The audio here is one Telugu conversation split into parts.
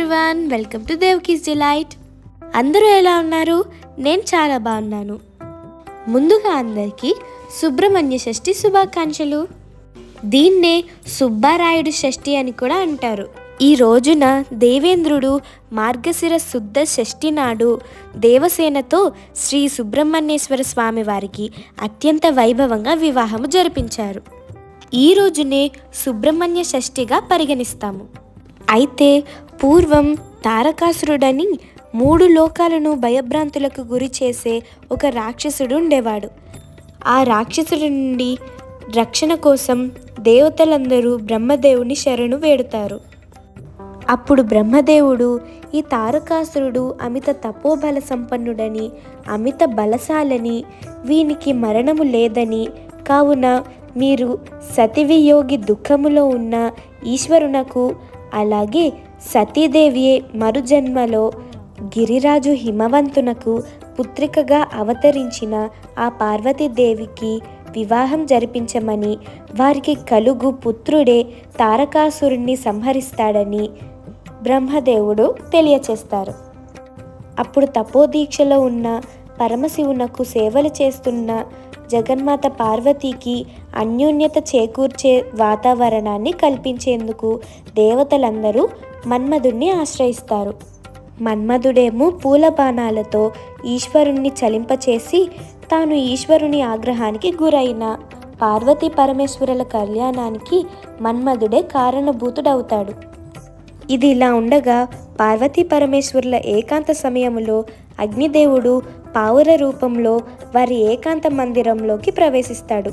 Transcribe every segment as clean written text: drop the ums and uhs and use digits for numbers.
Everyone, welcome to Devki's delight. అందరూ ఎలా ఉన్నారు? నేను చాలా బాగున్నాను. ముందుగా అందరికీ సుబ్రహ్మణ్య షష్ఠి శుభాకాంక్షలు. దీన్నే సుబ్బారాయుడు షష్ఠి అని కూడా అంటారు. ఈ రోజున దేవేంద్రుడు మార్గశిర శుద్ధ షష్ఠి నాడు దేవసేనతో శ్రీ సుబ్రహ్మణ్యేశ్వర స్వామి వారికి అత్యంత వైభవంగా వివాహము జరిపించారు. ఈ రోజునే సుబ్రహ్మణ్య షష్ఠిగా పరిగణిస్తాము. అయితే పూర్వం తారకాసురుడని 3 లోకాలను భయభ్రాంతులకు గురి చేసే ఒక రాక్షసుడు ఉండేవాడు. ఆ రాక్షసుడి నుండి రక్షణ కోసం దేవతలందరూ బ్రహ్మదేవుని శరణు వేడుతారు. అప్పుడు బ్రహ్మదేవుడు, ఈ తారకాసురుడు అమిత తపోబల సంపన్నుడని, అమిత బలశాలని, వీనికి మరణము లేదని, కావున మీరు సతివియోగి దుఃఖములో ఉన్న ఈశ్వరునకు, అలాగే సతీదేవియే మరుజన్మలో గిరిరాజు హిమవంతునకు పుత్రికగా అవతరించిన ఆ పార్వతీదేవికి వివాహం జరిపించమని, వారికి కలుగు పుత్రుడే తారకాసురుణ్ణి సంహరిస్తాడని బ్రహ్మదేవుడు తెలియచేస్తారు. అప్పుడు తపోదీక్షలో ఉన్న పరమశివునకు సేవలు చేస్తున్న జగన్మాత పార్వతీకి అన్యోన్యత చేకూర్చే వాతావరణాన్ని కల్పించేందుకు దేవతలందరూ మన్మధుడిని ఆశ్రయిస్తారు. మన్మధుడేమో పూల బాణాలతో ఈశ్వరుణ్ణి చలింపచేసి తాను ఈశ్వరుని ఆగ్రహానికి గురైన పార్వతీ పరమేశ్వరుల కళ్యాణానికి మన్మధుడే కారణభూతుడవుతాడు. ఇది ఇలా ఉండగా పార్వతీ పరమేశ్వరుల ఏకాంత సమయంలో అగ్నిదేవుడు పావుర రూపంలో వారి ఏకాంత మందిరంలోకి ప్రవేశిస్తాడు.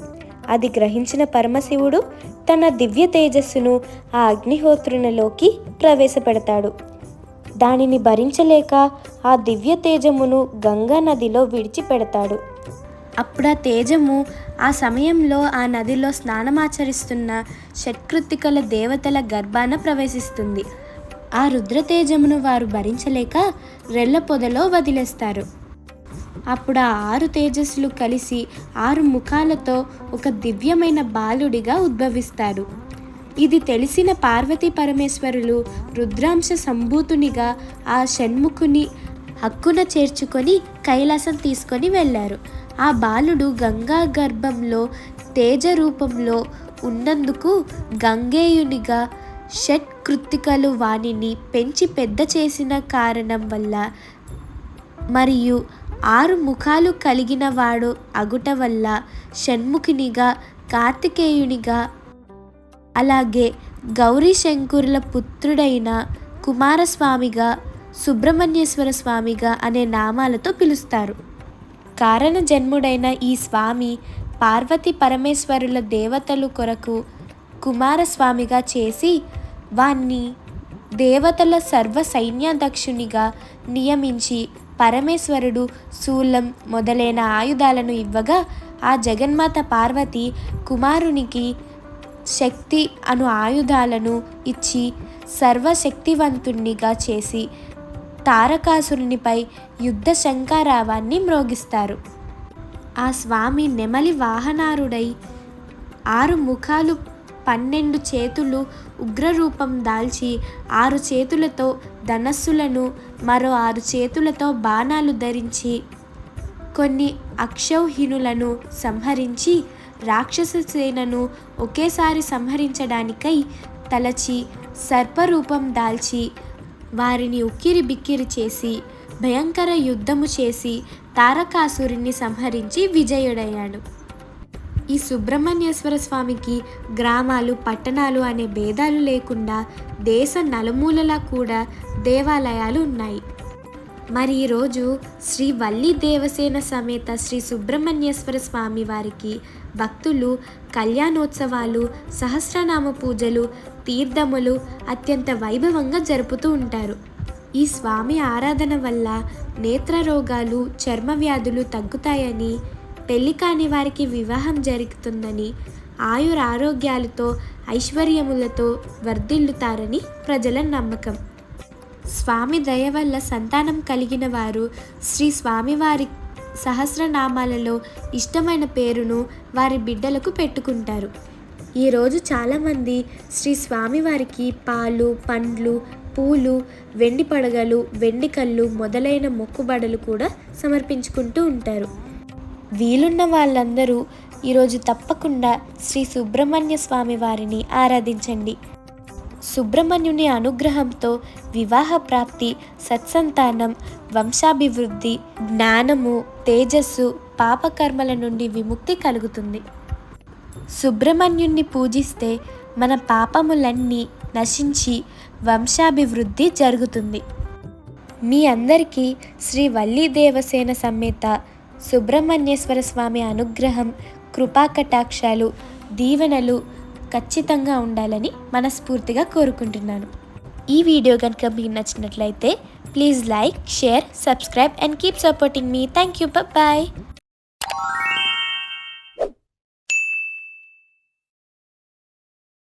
అది గ్రహించిన పరమశివుడు తన దివ్య తేజస్సును ఆ అగ్నిహోత్రునిలోకి ప్రవేశపెడతాడు. దానిని భరించలేక ఆ దివ్య తేజమును గంగా నదిలో విడిచిపెడతాడు. అప్పుడు ఆ తేజము ఆ సమయంలో ఆ నదిలో స్నానమాచరిస్తున్న షట్కృత్తికల దేవతల గర్భాన ప్రవేశిస్తుంది. ఆ రుద్రతేజమును వారు భరించలేక రెల్ల పొదలో వదిలేస్తారు. అప్పుడు ఆ 6 తేజస్సులు కలిసి 6 ముఖాలతో ఒక దివ్యమైన బాలుడిగా ఉద్భవిస్తాడు. ఇది తెలిసిన పార్వతీ పరమేశ్వరులు రుద్రాంశ సంభూతునిగా ఆ షణ్ముఖుని హక్కున చేర్చుకొని కైలాసం తీసుకొని వెళ్ళారు. ఆ బాలుడు గంగా గర్భంలో తేజ రూపంలో ఉన్నందుకు గంగేయునిగా షట్కృత్తికలు వానిని పెంచి పెద్ద చేసిన కారణం వల్ల మరియు 6 ముఖాలు కలిగిన వాడు అగుట వల్ల షణ్ముఖునిగా, కార్తికేయునిగా, అలాగే గౌరీ శంకరుల పుత్రుడైన కుమారస్వామిగా, సుబ్రహ్మణ్యేశ్వర స్వామిగా అనే నామాలతో పిలుస్తారు. కారణ జన్ముడైన ఈ స్వామి పార్వతీ పరమేశ్వరుల దేవతలు కొరకు కుమారస్వామిగా చేసి వాణ్ణి దేవతల సర్వ సైన్యాధ్యక్షునిగా నియమించి పరమేశ్వరుడు శూలం మొదలైన ఆయుధాలను ఇవ్వగా ఆ జగన్మాత పార్వతి కుమారునికి శక్తి అను ఆయుధాలను ఇచ్చి సర్వశక్తివంతునిగా చేసి తారకాసురునిపై యుద్ధ శంఖారావాన్ని మ్రోగిస్తారు. ఆ స్వామి నెమలి వాహనారుడై 6 ముఖాలు 12 చేతులు ఉగ్రరూపం దాల్చి 6 చేతులతో ధనస్సులను, మరో 6 చేతులతో బాణాలు ధరించి కొన్ని అక్షౌహిణులను సంహరించి రాక్షస సేనను ఒకేసారి సంహరించడానికై తలచి సర్పరూపం దాల్చి వారిని ఉక్కిరి బిక్కిరి చేసి భయంకర యుద్ధము చేసి తారకాసురుణ్ణి సంహరించి విజయుడయ్యాడు. ఈ సుబ్రహ్మణ్యేశ్వర స్వామికి గ్రామాలు, పట్టణాలు అనే భేదాలు లేకుండా దేశ నలుమూలలా కూడా దేవాలయాలు ఉన్నాయి. మరి ఈరోజు శ్రీ వల్లి దేవసేన సమేత శ్రీ సుబ్రహ్మణ్యేశ్వర స్వామి వారికి భక్తులు కళ్యాణోత్సవాలు, సహస్రనామ పూజలు, తీర్థములు అత్యంత వైభవంగా జరుపుతూ ఉంటారు. ఈ స్వామి ఆరాధన వల్ల నేత్ర రోగాలు, చర్మ వ్యాధులు తగ్గుతాయని, పెళ్లి కాని వారికి వివాహం జరుగుతుందని, ఆయురారోగ్యాలతో ఐశ్వర్యములతో వర్ధిల్లుతారని ప్రజల నమ్మకం. స్వామి దయ వల్ల సంతానం కలిగిన వారు శ్రీ స్వామివారి సహస్రనామాలలో ఇష్టమైన పేరును వారి బిడ్డలకు పెట్టుకుంటారు. ఈరోజు చాలామంది శ్రీ స్వామివారికి పాలు, పండ్లు, పూలు, వెండి పడగలు, వెండి కళ్ళు మొదలైన మొక్కుబడులు కూడా సమర్పించుకుంటూ ఉంటారు. వీలున్న వాళ్ళందరూ ఈరోజు తప్పకుండా శ్రీ సుబ్రహ్మణ్య స్వామి వారిని ఆరాధించండి. సుబ్రహ్మణ్యుని అనుగ్రహంతో వివాహ ప్రాప్తి, సత్సంతానం, వంశాభివృద్ధి, జ్ఞానము, తేజస్సు, పాపకర్మల నుండి విముక్తి కలుగుతుంది. సుబ్రహ్మణ్యుణ్ణి పూజిస్తే మన పాపములన్నీ నశించి వంశాభివృద్ధి జరుగుతుంది. మీ అందరికీ శ్రీ వల్లీ దేవసేన సమేత సుబ్రహ్మణ్యేశ్వర స్వామి అనుగ్రహం, కృపాకటాక్షాలు, దీవెనలు ఖచ్చితంగా ఉండాలని మనస్ఫూర్తిగా కోరుకుంటున్నాను. ఈ వీడియో కనుక మీకు నచ్చినట్లయితే please like, share, subscribe and keep supporting me. Thank you. Bye.